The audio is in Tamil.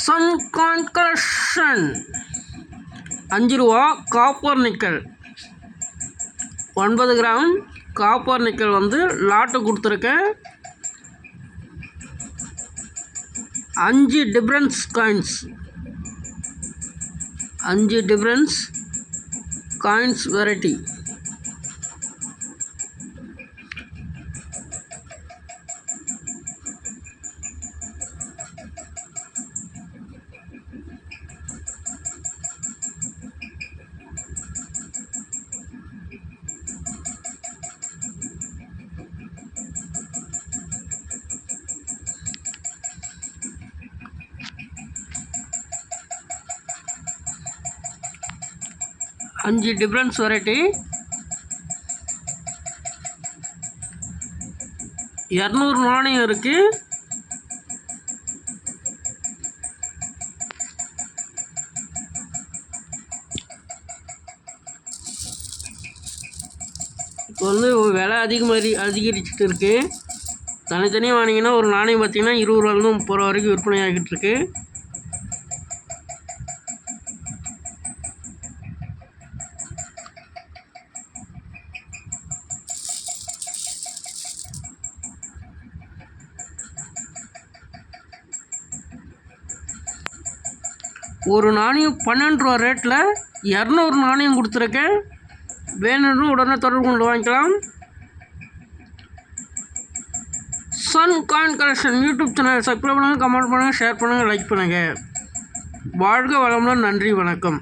சன் காயின் கலெக்ஷன் 5 ரூபா copper nickel 9 gram copper nickel வந்து லாட்டு கொடுத்துருக்கேன். 5 difference coins 5 difference coins variety. அஞ்சு டிஃப்ரென்ஸ் வெரைட்டி 200 நாணயம் இருக்குது. இப்போ வந்து விலை அதிகரிச்சுட்டு இருக்குது. தனித்தனியாக வாங்கினீங்கன்னா ஒரு நாணயம் பார்த்திங்கன்னா 20 ரூபாலேருந்து 30 ரூபா வரைக்கும் விற்பனை ஆகிட்டு இருக்கு. ஒரு நாணயம் 12 ரூபா ரேட்டில் 200 நாணயம் கொடுத்துருக்கேன். வேணும்னு உடனே தொடர்பு கொண்டு வாங்கிக்கலாம். Sun Coin Collection YouTube channel subscribe பண்ணுங்கள், கமெண்ட் பண்ணுங்கள், ஷேர் பண்ணுங்கள், லைக் பண்ணுங்கள். வாழ்க வளமுடன். நன்றி, வணக்கம்.